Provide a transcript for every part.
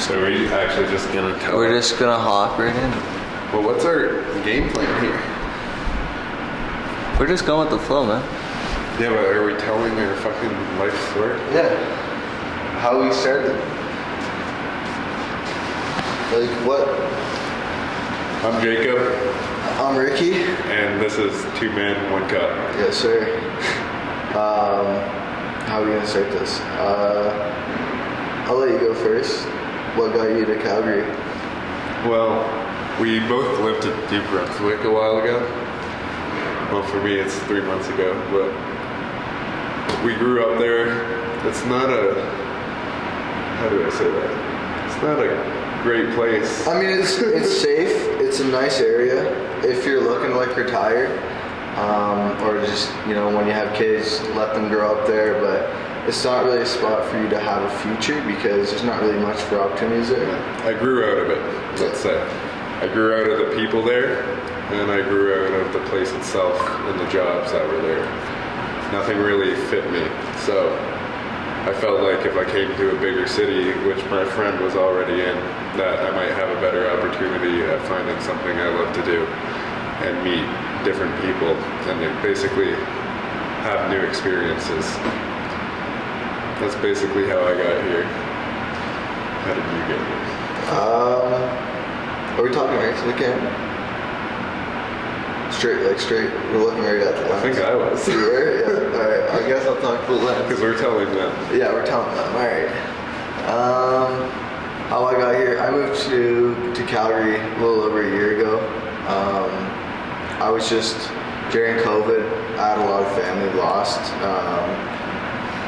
So are we actually just gonna tell? We're just gonna hop right in. Well, what's our game plan here? We're just going with the flow, man. Yeah, but are we telling our fucking life story? Yeah. How we started. Like what? I'm Jacob, I'm Ricky. and this is 2Men1Cup. Yes, sir. How are we gonna start this? I'll let you go first. What got you to Calgary? Well, we both lived in New Brunswick a while ago. Well, for me, it's 3 months ago, but we grew up there. It's not a, how do I say that? It's not a great place. I mean, it's safe. It's a nice area if you're looking to like retire, or just when you have kids, let them grow up there. But it's not really a spot for you to have a future because there's not really much for opportunities there. I grew out of it, let's say. I grew out of the people there, and I grew out of the place itself and the jobs that were there. Nothing really fit me, so I felt like if I came to a bigger city, which my friend was already in, that I might have a better opportunity at finding something I love to do and meet different people and basically have new experiences. That's basically how I got here. How did you get here? Are we talking right to the camera? Straight. We're looking right at the lens. I think I was. You were? Yeah. All right. I guess I'll talk to the lens. Because we're telling them. Yeah, we're telling them. All right. How I got here? I moved to Calgary a little over a year ago. I was just during COVID. I had a lot of family lost,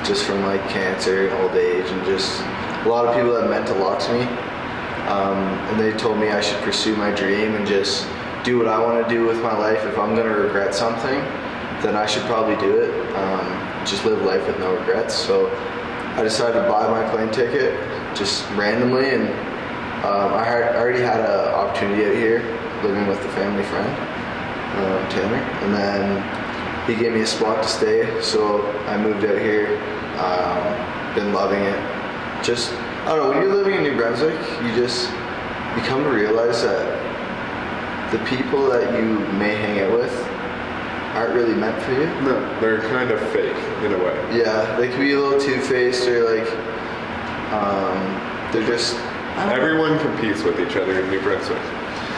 just from like cancer and old age, and just a lot of people that meant a lot to me. And they told me I should pursue my dream and just do what I want to do with my life. If I'm gonna regret something, then I should probably do it. Just live life with no regrets. So I decided to buy my plane ticket just randomly, and I already had an opportunity out here living with a family friend, Tanner, and then he gave me a spot to stay. So I moved out here. Been loving it. Just I don't know, when you're living in New Brunswick, you come to realize that the people that you may hang out with aren't really meant for you. No, they're kind of fake in a way. Yeah, they can be a little two-faced, or like, they're just... Everyone competes with each other in New Brunswick.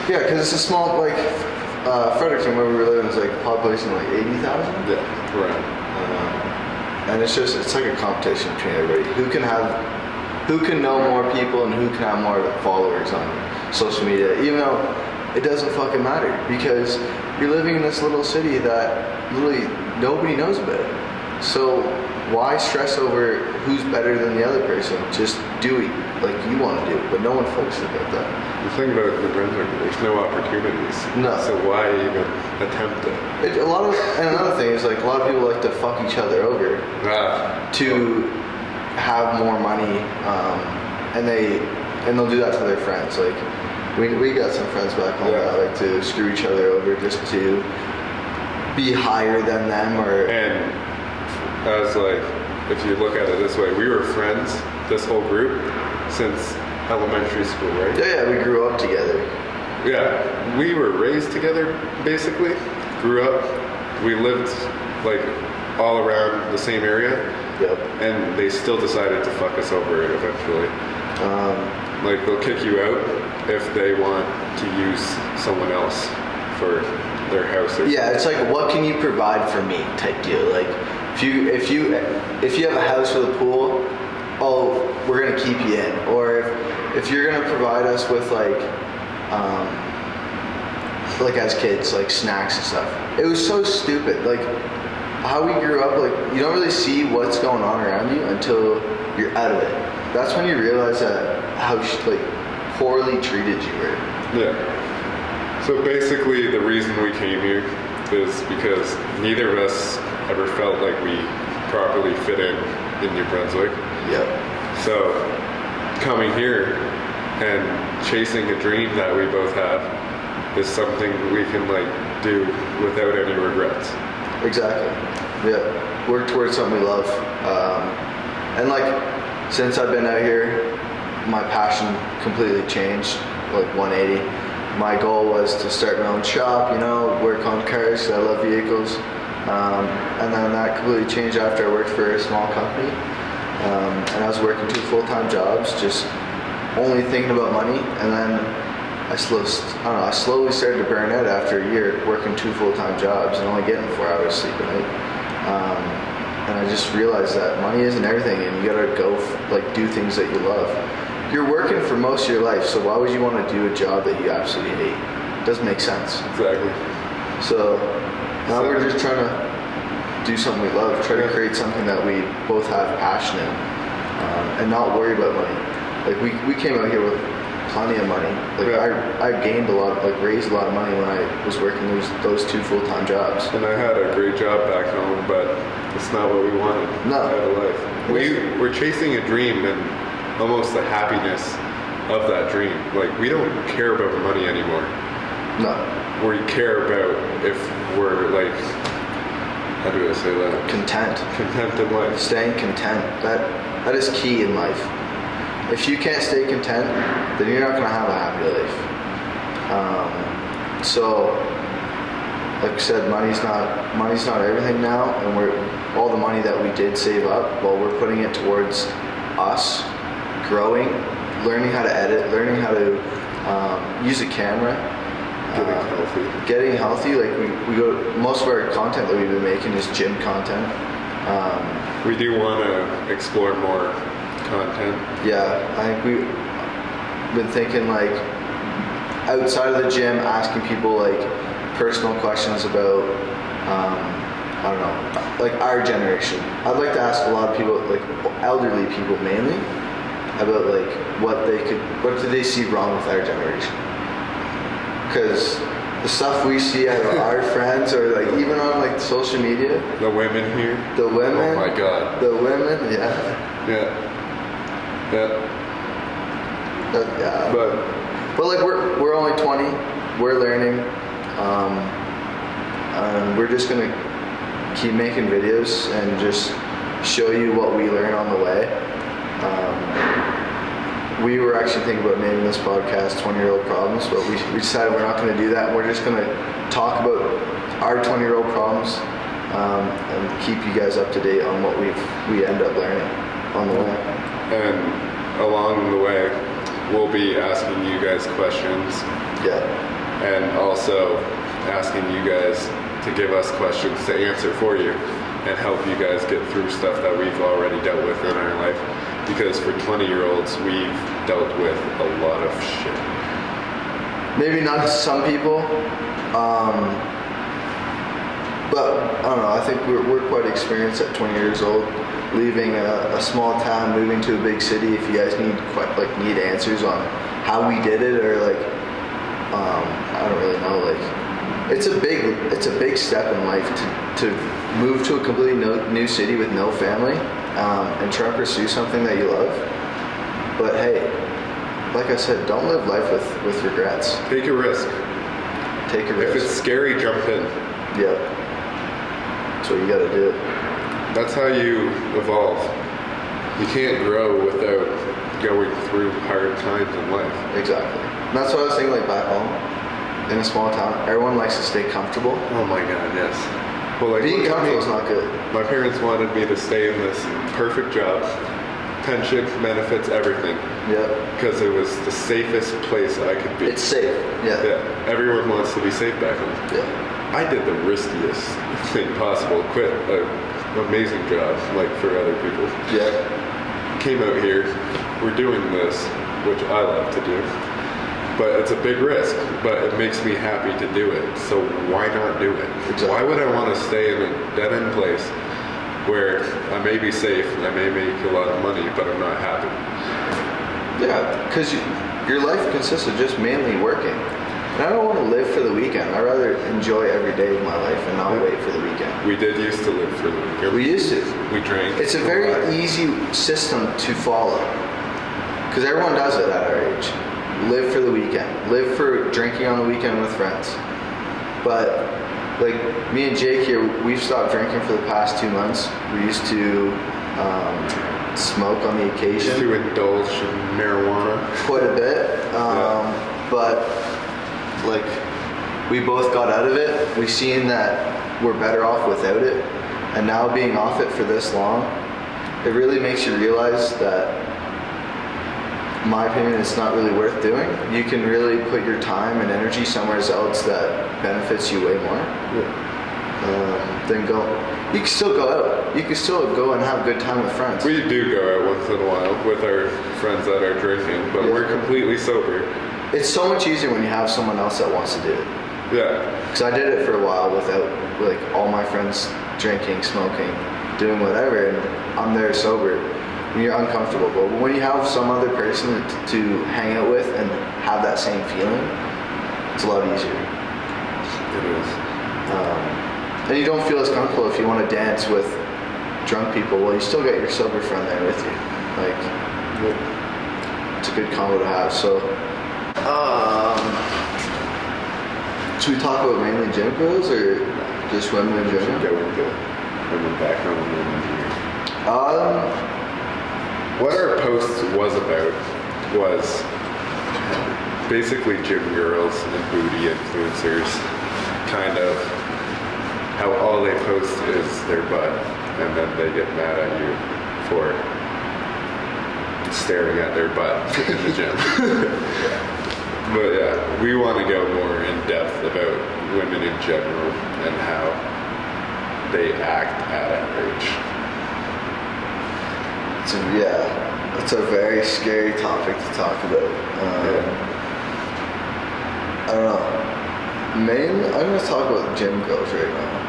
Yeah, because it's a small, like, Fredericton, where we were living, was like population like 80,000. Yeah, right. And it's like a competition between everybody. Who can know more people and who can have more followers on social media, even though it doesn't fucking matter because you're living in this little city that literally nobody knows about. So why stress over who's better than the other person? Just do it like you want to do, but no one focuses about that. The thing about New Brunswick, there's no opportunities. No. So why even attempt it? And another thing is like a lot of people like to fuck each other over to have more money, and they'll do that to their friends. Like we got some friends back home that like to screw each other over just to be higher than them, or. And as like, if you look at it this way, we were friends, this whole group, since elementary school, right? Yeah, we grew up together. Yeah, we were raised together, basically. Grew up, we lived like all around the same area. Yep. And they still decided to fuck us over eventually. Like they'll kick you out if they want to use someone else for their house. Or yeah, it's like, what can you provide for me type deal. Like if you have a house with a pool, oh, we're gonna keep you in. Or if you're gonna provide us with like as kids, like snacks and stuff. It was so stupid. Like how we grew up, like you don't really see what's going on around you until you're out of it. That's when you realize that how like poorly treated you were. Yeah. So basically the reason we came here is because neither of us ever felt like we properly fit in New Brunswick. Yep. So coming here and chasing a dream that we both have is something we can like do without any regrets. Exactly. Yeah. Work towards something we love. And like, since I've been out here, my passion completely changed, like 180. My goal was to start my own shop, work on cars 'cause I love vehicles. And then that completely changed after I worked for a small company. And I was working 2 full-time jobs, just only thinking about money. And then I slowly started to burn out after a year working 2 full-time jobs and only getting 4 hours sleep a night. And I just realized that money isn't everything, and you gotta go do things that you love. You're working for most of your life, so why would you want to do a job that you absolutely hate? Doesn't make sense. Exactly. So now we're just trying to do something we love, try to create something that we both have passion in, and not worry about money. Like we came out here with plenty of money. I gained a lot, raised a lot of money when I was working those 2 full-time jobs. And I had a great job back home, but it's not what we wanted. No. Out of life. We're chasing a dream and almost the happiness of that dream. Like, we don't care about the money anymore. No. We care about if we're how do I say that? Content. Content in life. Staying content. That is key in life. If you can't stay content, then you're not going to have a happy life. So, like I said, money's not everything now, and all the money that we did save up, well, we're putting it towards us growing, learning how to edit, learning how to use a camera, getting healthy. Like most of our content that we've been making is gym content. We do want to explore more content. Yeah, I think we've been thinking outside of the gym, asking people personal questions about I don't know, our generation. I'd like to ask a lot of people, elderly people mainly, about what do they see wrong with our generation? Because the stuff we see out of our friends, or even on social media. The women here. The women. Oh my God. The women, yeah. Yeah. But we're only 20. We're learning, and we're just gonna keep making videos and just show you what we learn on the way. We were actually thinking about naming this podcast 20-Year-Old Problems, but we decided we're not going to do that. We're just going to talk about our 20-year-old problems and keep you guys up to date on what we end up learning on the way. And along the way, we'll be asking you guys questions. Yeah. And also asking you guys to give us questions to answer for you and help you guys get through stuff that we've already dealt with in our life. Because for 20-year-olds, we've dealt with a lot of shit. Maybe not to some people, but I don't know. I think we're quite experienced at 20 years old, leaving a small town, moving to a big city. If you guys need answers on how we did it, or I don't really know. It's a big step in life to move to a completely new city with no family. And try to pursue something that you love. But hey, like I said, don't live life with regrets. Take a risk. Take a risk. If it's scary, jump in. Yep. That's what you gotta do. That's how you evolve. You can't grow without going through hard times in life. Exactly. And that's what I was thinking, back home, in a small town, everyone likes to stay comfortable. Oh my God, yes. Well, being comfortable is not good. My parents wanted me to stay in this perfect job, pension, benefits, everything. Yeah. Because it was the safest place I could be. It's safe. Yeah. Yeah. Everyone wants to be safe back home. Yeah. I did the riskiest thing possible. Quit an amazing job, for other people. Yeah. Came out here. We're doing this, which I love to do. But it's a big risk, but it makes me happy to do it. So why not do it? Exactly. Why would I want to stay in a dead-end place where I may be safe and I may make a lot of money, but I'm not happy? Yeah, because your life consists of just mainly working. And I don't want to live for the weekend. I'd rather enjoy every day of my life and not wait for the weekend. We did used to live for the weekend. We used to. We drank. It's a very easy system to follow. Because everyone does it at our age. Live for the weekend. Live for drinking on the weekend with friends. But me and Jake here, we've stopped drinking for the past 2 months. We used to smoke on the occasion. To indulge in marijuana but like we both got out of it. We seen that we're better off without it, and now being off it for this long, it really makes you realize that, in my opinion, it's not really worth doing. You can really put your time and energy somewhere else that benefits you way more. Then go. You can still go out. You can still go and have a good time with friends. We do go out once in a while with our friends that are drinking, but we're completely sober. It's so much easier when you have someone else that wants to do it. Yeah. Because I did it for a while without like all my friends drinking, smoking, doing whatever, and I'm there sober. And you're uncomfortable. But when you have some other person to hang out with and have that same feeling, it's a lot easier. It is. And you don't feel as comfortable if you want to dance with drunk people. Well, you still got your sober friend there with you. Like, it's a good combo to have. So, should we talk about mainly gym girls or just women in general? Go into women back home and here. What our post was about was basically gym girls and booty influencers, kind of how all they post is their butt, and then they get mad at you for staring at their butt in the gym. But yeah, we want to go more in depth about women in general and how they act at our age. It's a very scary topic to talk about. I don't know. Mainly, I'm going to talk about gym girls right now.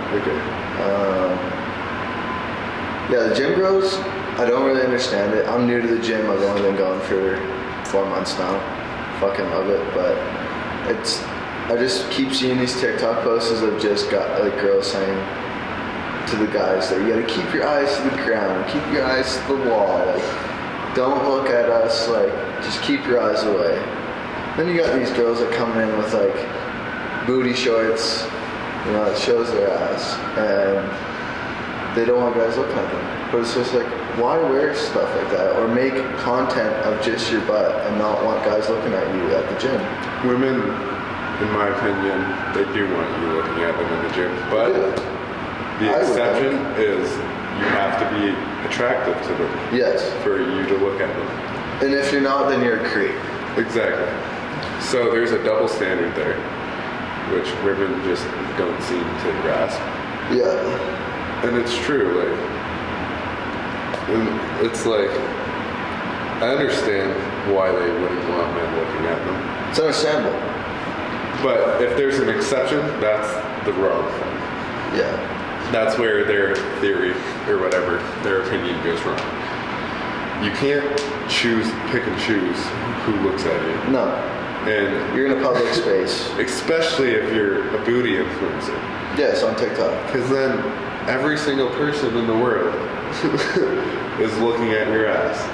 Okay. The gym girls, I don't really understand it. I'm new to the gym. I've only been going for 4 months now. Fucking love it, but I just keep seeing these TikTok posts of just got like girls saying to the guys that you gotta keep your eyes to the ground, keep your eyes to the wall, like don't look at us, like just keep your eyes away. Then you got these girls that come in with like booty shorts, you know, that shows their ass, and they don't want guys looking at them. But it's just like, why wear stuff like that or make content of just your butt and not want guys looking at you at the gym? Women, in my opinion, they do want you looking at them in the gym, but the exception is you have to be attractive to them. Yes. For you to look at them. And if you're not, then you're a creep. Exactly. So there's a double standard there, which women just don't seem to grasp. Yeah. And it's true, like, and it's like, I understand why they wouldn't want men looking at them. It's understandable. But if there's an exception, that's the wrong thing. Yeah. That's where their theory, or whatever, their opinion goes wrong. You can't pick and choose who looks at you. No. And you're in a public space. Especially if you're a booty influencer. Yes, on TikTok. Because then every single person in the world is looking at your ass.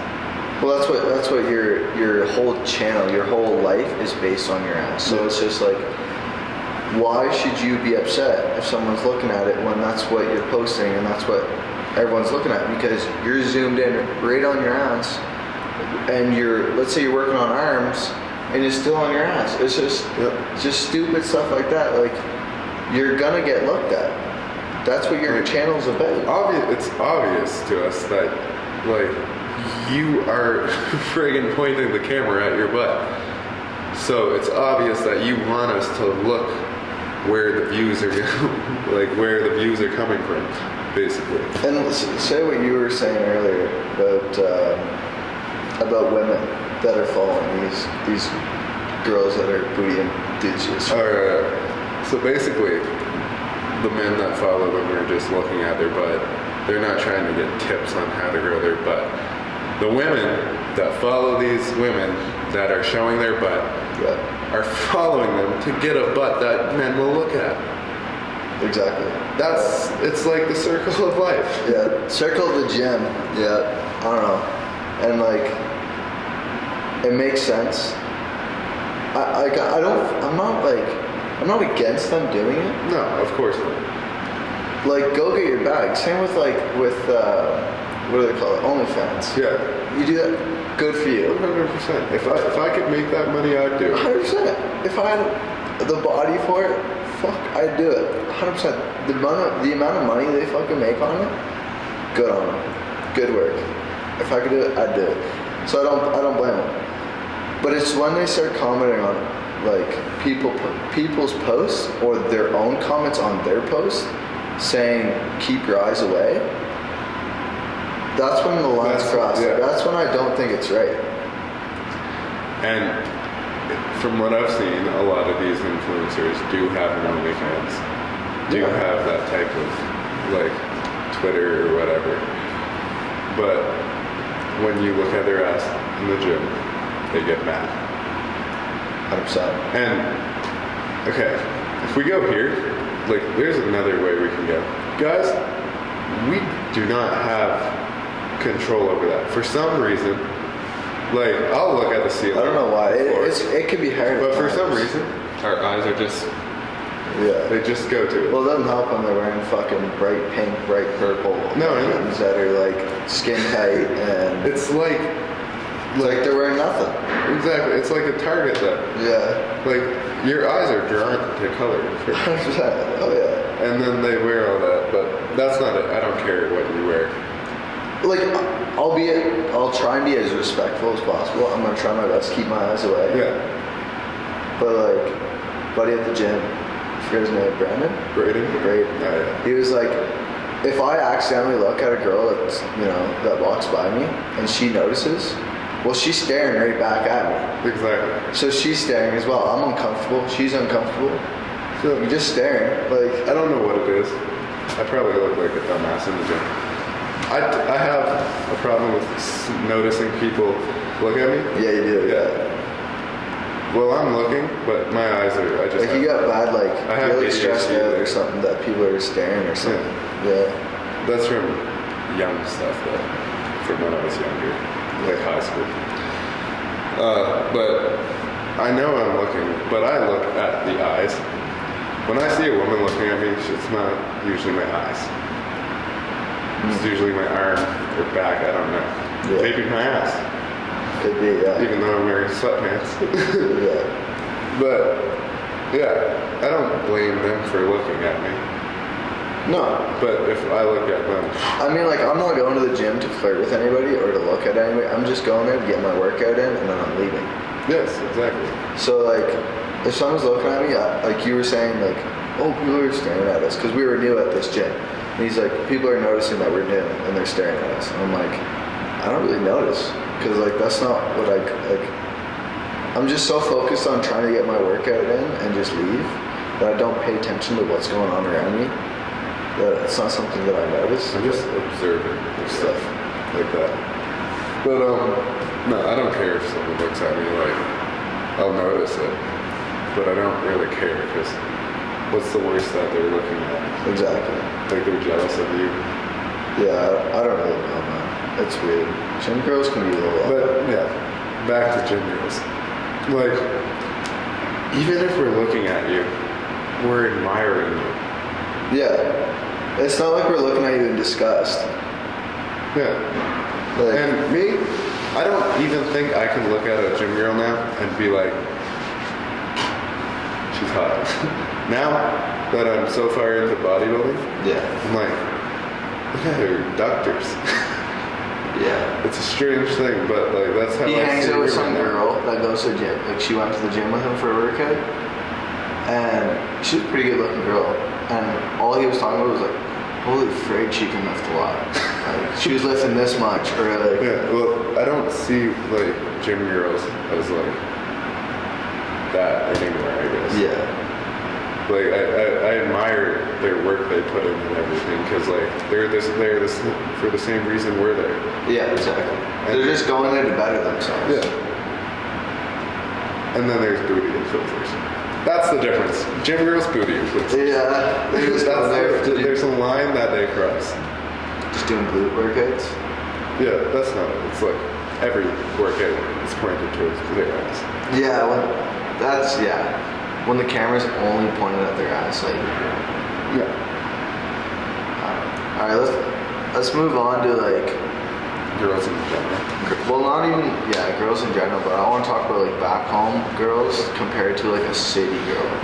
Well, that's what your whole channel, your whole life is based on your ass. So it's just like, why should you be upset if someone's looking at it when that's what you're posting and that's what everyone's looking at? Because you're zoomed in right on your ass, and let's say you're working on arms, and you're still on your ass. It's just stupid stuff like that. Like, you're gonna get looked at. That's what your channel's about. It's obvious to us that, like, you are friggin' pointing the camera at your butt. So it's obvious that you want us to look where the views are, like where the views are coming from, basically. And say what you were saying earlier about women that are following these girls that are booty enthusiasts. So basically, the men that follow them are just looking at their butt. They're not trying to get tips on how to grow their butt. The women that follow these women that are showing their butt are following them to get a butt that men will look at. Exactly. It's like the circle of life. Yeah, circle of the gym. Yeah, I don't know. And like, it makes sense. I'm not against them doing it. No, of course not. Like, go get your bag. Same with what do they call it? OnlyFans. Yeah. you do that, good for you. 100%. If I could make that money, I'd do it. 100%. If I had the body for it, fuck, I'd do it. 100%. The amount of money they fucking make on it, good on them. Good work. If I could do it, I'd do it. So I don't blame them. But it's when they start commenting on like people's posts or their own comments on their posts saying keep your eyes away. That's when the line's crossed. Yeah. That's when I don't think it's right. And from what I've seen, a lot of these influencers do have an OnlyFans, do have that type of like Twitter or whatever. But when you look at their ass in the gym, they get mad. 100%. And okay, if we go here, like there's another way we can go. Guys, we do not have control over that. For some reason, like I'll look at the ceiling. I don't know why. It could be hard. But for some reason, our eyes are just, they just go to it. Well, it doesn't help when they're wearing fucking bright pink, bright purple buttons that are like skin tight and it's like they're wearing nothing. Exactly. It's like a Target though. Yeah. Like your eyes are drawn to color. 100%. Oh yeah. And then they wear all that, but that's not it. I don't care what you wear. Like, I'll try and be as respectful as possible. I'm gonna try my best to keep my eyes away. Yeah. But like, buddy at the gym, I forget his name, Brandon? Braden? Braden. Oh, yeah. He was like, if I accidentally look at a girl that's, that walks by me and she notices, well, she's staring right back at me. Exactly. So she's staring as well. I'm uncomfortable. She's uncomfortable. So you're just staring. Like, I don't know what it is. I probably look like a dumbass in the gym. I have a problem with noticing people look at me. Yeah, you do. Yeah. Well, I'm looking, but my eyes are. I just. Like you got bad, like really ADHD stressed out there. or something that people are staring or something. Yeah. That's from young stuff though. From when I was younger, like high school. But I know I'm looking, but I look at the eyes. When I see a woman looking at me, it's not usually my eyes. It's usually my arm or back, I don't know. Yeah. Maybe my ass. Could be, yeah. Even though I'm wearing sweatpants. Yeah. But, yeah, I don't blame them for looking at me. No. But if I look at them... I mean, like, I'm not going to the gym to flirt with anybody or to look at anybody. I'm just going there to get my workout in and then I'm leaving. Yes, exactly. So, like, if someone's looking at me, like you were saying, like, oh, people are staring at us because we were new at this gym. And he's like, people are noticing that we're new and they're staring at us. And I'm like, I don't really notice because like that's not what I like. I'm just so focused on trying to get my workout in and just leave that I don't pay attention to what's going on around me. That it's not something that I notice. I'm just observing stuff like that. But no, I don't care if someone looks at me. Like I'll notice it, but I don't really care because what's the worst that they're looking at? Exactly. Like they're jealous of you. Yeah, I don't really know, man. It's weird. Gym girls can be a little. But yeah, back to gym girls. Like, even if we're looking at you, we're admiring you. Yeah. It's not like we're looking at you in disgust. Yeah. Like, And me, I don't even think I can look at a gym girl now and be like, she's hot. Now that I'm so far into bodybuilding, yeah. I'm like, look at her ductors. Yeah. It's a strange thing, but like that's how He I hangs see out with women some now. girl that goes to the gym. Like she went to the gym with him for a workout, and she's a pretty good looking girl. And all he was talking about was like, holy frig, she can lift a lot. Like she was lifting this much, or like. Yeah, well, I don't see like gym girls as like that anymore, I guess. Yeah. Like I admire their work they put in and everything because like they're this for the same reason we're there. Yeah, exactly. They're just going there to better themselves. Yeah. And then there's booty influencers. That's the difference. Gym girls, booty influencers. Yeah. They're just That's going there to there's a line that they cross. just doing glute workouts. Yeah, that's not it. It's like every workout is pointed towards their ass. Yeah, when the camera's only pointed at their ass, like. Yeah. All right, let's move on to like Girls in general. Well, not even, yeah, girls in general, but I want to talk about like back home girls compared to like a city girl.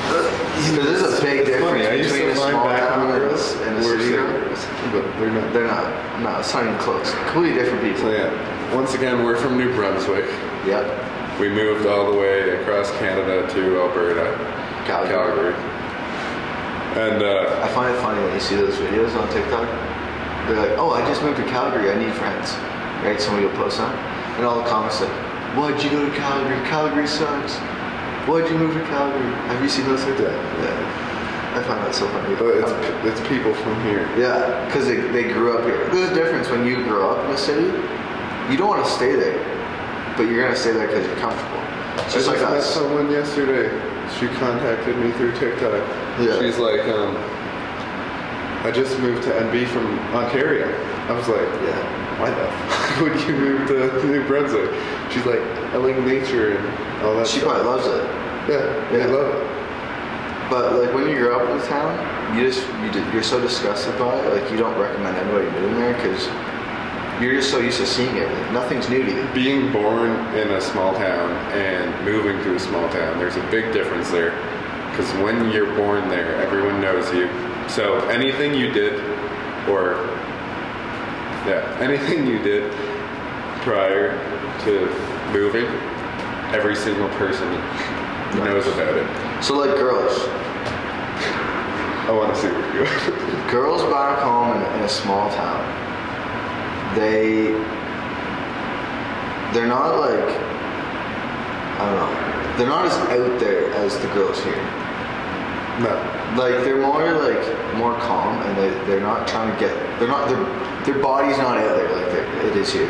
Because there's a big difference funny. between a small town girls and a city girl. but they're not. They're not. No, it's not even close. Completely different people. So yeah, once again, we're from New Brunswick. Yep. We moved all the way across Canada to Alberta, Calgary. And I find it funny when you see those videos on TikTok. They're like, oh, I just moved to Calgary. I need friends. Right? Somebody will post that. And all the comments like, why'd you go to Calgary? Calgary sucks. Why'd you move to Calgary? Have you seen those TikToks? Yeah. I find that so funny. but it's people from here. Yeah, because they grew up here. There's a difference when you grow up in a city. You don't want to stay there, but you're going to stay there because you're comfortable. It's just I like met us. someone yesterday. She contacted me through TikTok. Yeah. She's like, I just moved to NB from Ontario. I was like, Yeah. why the fuck would you move to New Brunswick? She's like, I like nature and all that She stuff. probably loves it. Yeah, I love it. But like when you grow up in the town, you're so disgusted by it. Like you don't recommend anybody moving there because you're just so used to seeing it. Nothing's new to you. Being born in a small town and moving to a small town, there's a big difference there. Because when you're born there, everyone knows you. So anything you did, anything you did prior to moving, every single person knows about it. So like girls, I want to see where you're going. girls back home in a small town, they're not like, I don't know, they're not as out there as the girls here. No. Like they're more calm and they're not trying to get, their body's not out there like it is here.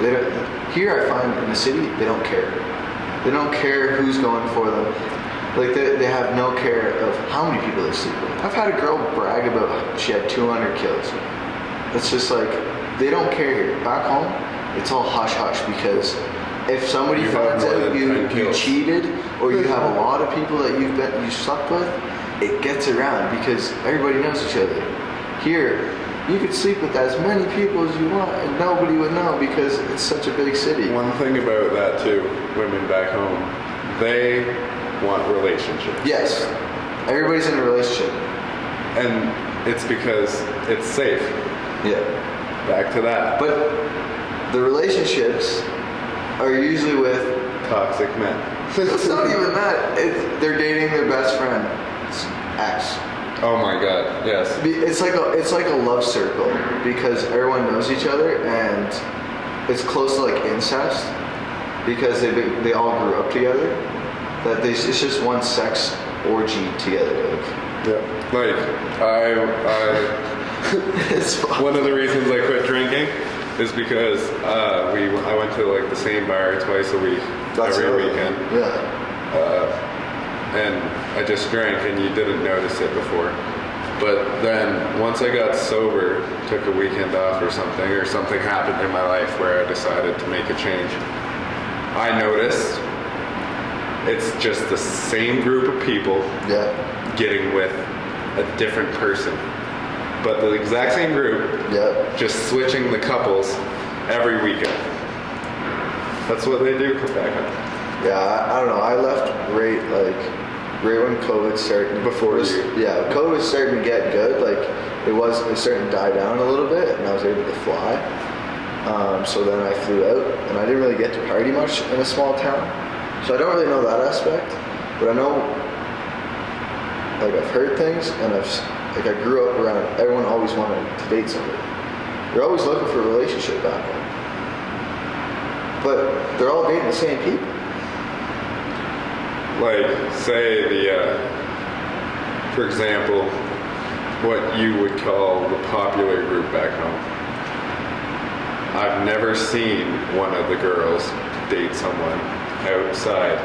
Here I find in the city, they don't care. They don't care who's going for them. Like they have no care of how many people they sleep with. I've had a girl brag about she had 200 kills. It's just like, they don't care here. Back home, it's all hush hush because if somebody You have finds more out than 10 you kills. cheated or you have a lot of people that you slept with, it gets around because everybody knows each other. Here, you could sleep with as many people as you want and nobody would know because it's such a big city. One thing about that too, women back home, they want relationships. Yes, everybody's in a relationship. And it's because it's safe. Yeah. Back to that. But the relationships are usually with, Toxic men. it's not even that. They're dating their best friend's ex. Oh my god, yes. It's like a love circle because everyone knows each other and it's close to like incest because they all grew up together. That it's just one sex orgy together. Like, Yeah. Like, I it's fun. one of the reasons I quit drinking is because I went to like the same bar twice a week, every weekend. Yeah. And I just drank and you didn't notice it before. But then once I got sober, took a weekend off or something happened in my life where I decided to make a change. I noticed it's just the same group of people Yeah. getting with a different person. But the exact same group, Yeah. just switching the couples every weekend. That's what they do back home. Yeah, I don't know. I left right when COVID started. Before you. Yeah, COVID was starting to get good. Like it was starting to die down a little bit, and I was able to fly. So then I flew out, and I didn't really get to party much in a small town. So I don't really know that aspect, but I know, like I've heard things, and I grew up around. Everyone always wanted to date somebody. They're always looking for a relationship back home, but they're all dating the same people. Like, say for example, what you would call the popular group back home. I've never seen one of the girls date someone outside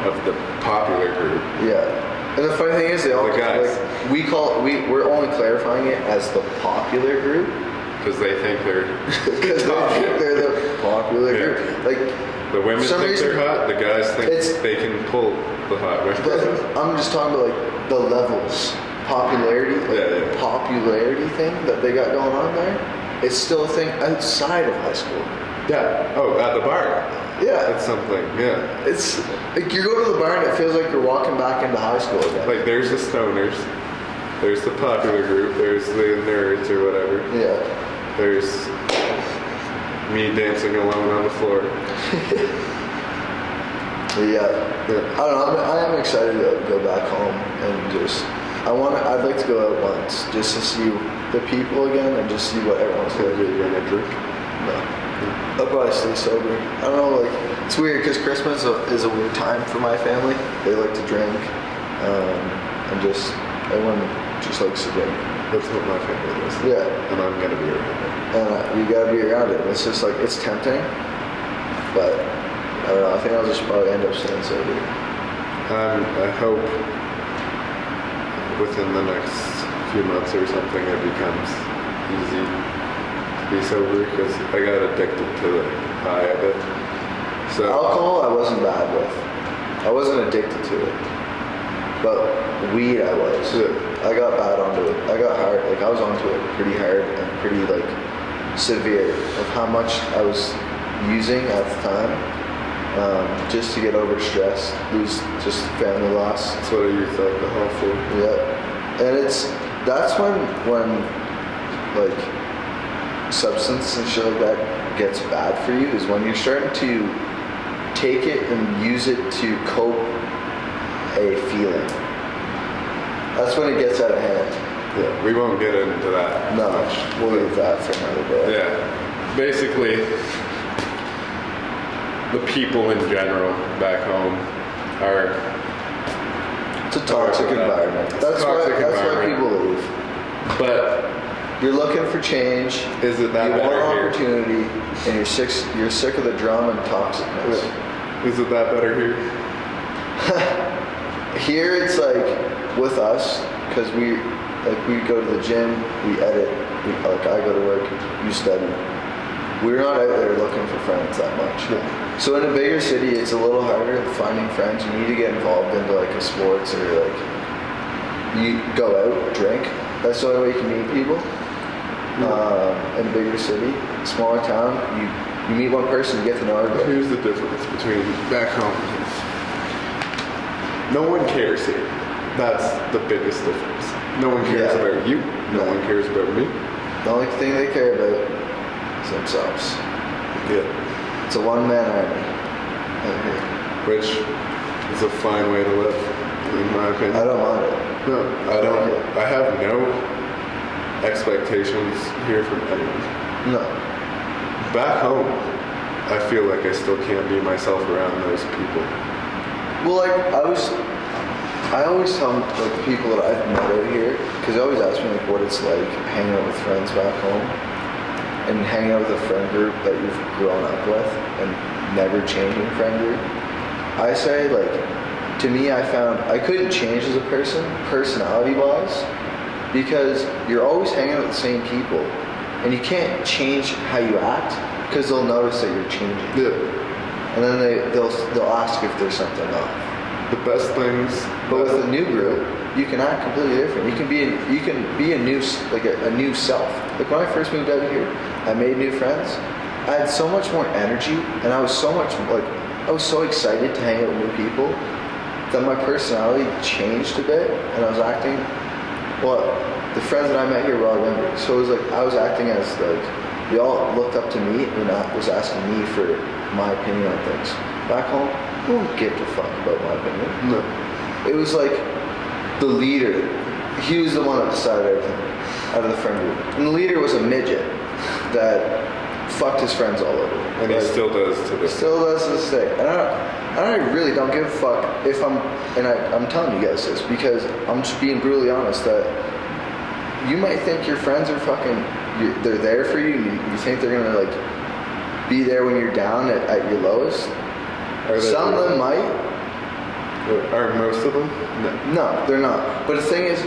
of the popular group. Yeah. And the funny thing is, they all The guys. like we're only clarifying it as the popular group Because they think they're because they're the popular Yeah. group. Like the women some think reason- they're hot, the guys think It's- they can pull the hot women. but I'm just talking about like the levels, popularity, Yeah. popularity thing that they got going on there. It's still a thing outside of high school. Yeah. Oh, at the bar. Yeah. It's something. Yeah. It's like you go to the bar and it feels like you're walking back into high school again. Like there's the stoners, there's the popular group, there's the nerds or whatever. Yeah. There's me dancing alone on the floor. Yeah. I don't know. I am excited to go back home and just. I'd like to go out once just to see the people again and just see what everyone's Are like. you gonna drink? No. I'll probably stay sober. I don't know, like, it's weird because Christmas is a weird time for my family. They like to drink, and just, everyone just likes to drink. That's what my family does. Yeah. And I'm gonna be around it. And you gotta be around it. It's just like, it's tempting, but I don't know, I think I'll just probably end up staying sober. I hope within the next few months or something it becomes easy to be sober because I got addicted to the high of it. So Alcohol I wasn't bad with. I wasn't addicted to it. But weed I was. Yeah. I got bad onto it. I got hard, like I was onto it pretty hard and pretty like severe of how much I was using at the time. Just to get over stress, lose just family loss. that's what I use alcohol for. Yeah, and that's when like substance and shit like that gets bad for you is when you're starting to take it and use it to cope a feeling. That's when it gets out of hand. Yeah, we won't get into that No, much. we'll leave that for another day. Yeah, basically, the people in general back home are. It's a toxic environment. That's why people leave. But You're looking for change. is it that you want better here? opportunity, and you're sick of the drama and toxicness. Is it that better here? Here it's like with us, because we go to the gym, we edit, like I go to work, you study. We're not out there looking for friends that much. Yeah. So in a bigger city, it's a little harder finding friends. You need to get involved into like a sports or like you go out, drink. That's the only way you can meet people. In a bigger city, smaller town, you meet one person, you get to know everybody. Here's the difference between back home and here. No one cares here. That's the biggest difference. No one cares Yeah. about you. No No. one cares about me. The only thing they care about is themselves. Yeah. It's a one-man army out here. Which is a fine way to live, in my opinion. I don't mind it. No, I don't. I have no expectations here from anyone. No. Back home, I feel like I still can't be myself around those people. Well, like I always tell like the people that I've met out here, because they always ask me like what it's like hanging out with friends back home, and hanging out with a friend group that you've grown up with, and never changing friend group. I say like, to me, I found I couldn't change as a person, personality-wise, because you're always hanging out with the same people, and you can't change how you act because they'll notice that you're changing. Yeah. And then they'll ask if there's something off. The best things. But with a new group, you can act completely different. You can be a new self. Like when I first moved out here, I made new friends. I had so much more energy, and I was so excited to hang out with new people that my personality changed a bit, and I was acting. Well, the friends that I met here were all younger, so it was like I was acting as like they all looked up to me and was asking me for my opinion on things. Back home, who gives a fuck about my opinion? No. It was like the leader. He was the one that decided everything out of the friend group. And the leader was a midget that fucked his friends all over. And he still does to this. Still does to this day. And I really don't give a fuck if I'm telling you guys this because I'm just being brutally honest that you might think your friends are they're there for you. You think they're gonna like be there when you're down at your lowest. Some of them might. Are most of them? No, they're not. But the thing is,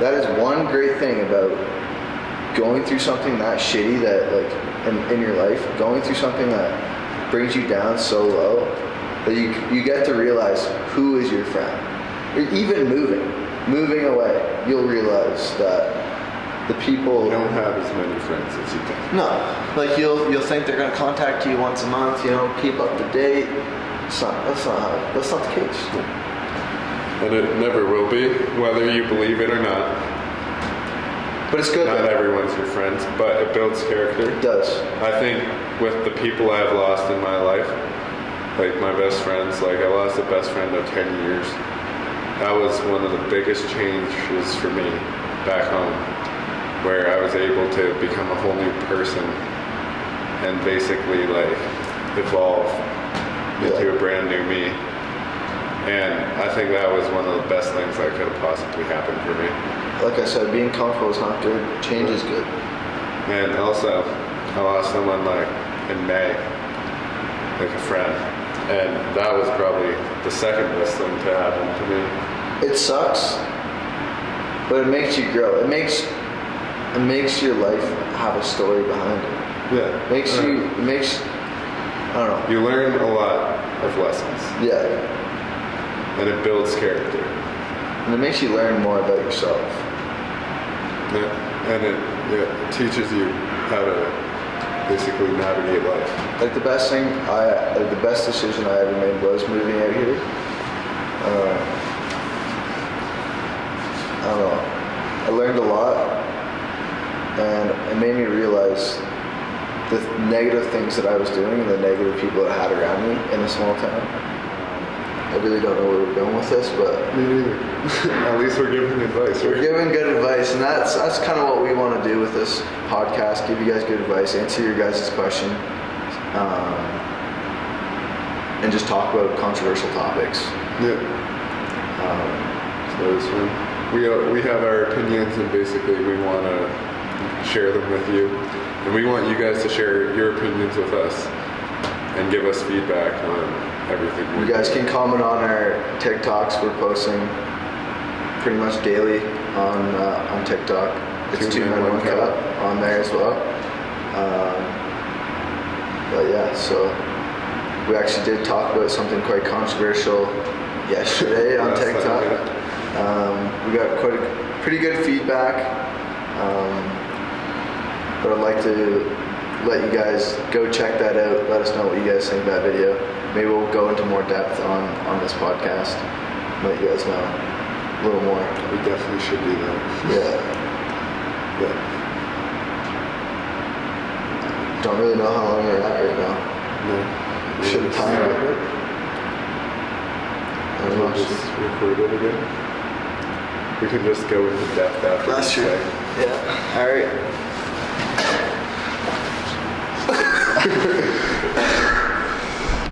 that is one great thing about going through something that shitty that like in your life, going through something that brings you down so low that you get to realize who is your friend. Or even moving away, you'll realize that the people. You don't have as many friends as you think. No, like you'll think they're gonna contact you once a month. Keep up to date. That's not the case. And it never will be, whether you believe it or not. But it's good. Not everyone's your friends, but it builds character. It does. I think with the people I've lost in my life, like my best friends, like I lost a best friend of 10 years. That was one of the biggest changes for me back home, where I was able to become a whole new person and basically like evolve into a brand new me. And I think that was one of the best things that could have possibly happened for me. Like I said, being comfortable is not good. Change is good. And also, I lost someone like in May, like a friend. And that was probably the second best thing to happen to me. It sucks, but it makes you grow. It makes your life have a story behind it. Yeah. It makes I don't know. You learn a lot of lessons. Yeah. And it builds character. And it makes you learn more about yourself. Yeah. And it teaches you how to basically navigate life. Like the best decision I ever made was moving out here. I don't know. I learned a lot, and it made me realize the negative things that I was doing and the negative people that I had around me in a small town. I really don't know where we're going with this, but Me neither. At least we're giving advice, we're right? giving good advice, and that's kind of what we want to do with this podcast. Give you guys good advice, answer your guys' question, and just talk about controversial topics. Yeah. So it's fun. We have our opinions, and basically we want to share them with you, and we want you guys to share your opinions with us and give us feedback on everything. You guys can comment on our TikToks. We're posting pretty much daily on TikTok. It's 2Men1Cup on there as well. But yeah, so we actually did talk about something quite controversial yesterday on Last TikTok. time, We got pretty good feedback. But I'd like to let you guys go check that out. Let us know what you guys think of that video. Maybe we'll go into more depth on this podcast. Let you guys know a little more. We definitely should do that. Yeah. Yeah. Don't really know how long we're at right now. No. Should have timed it. I don't know. We'll just record it again. We can just go into depth after. That's each true. thing. Yeah. All right.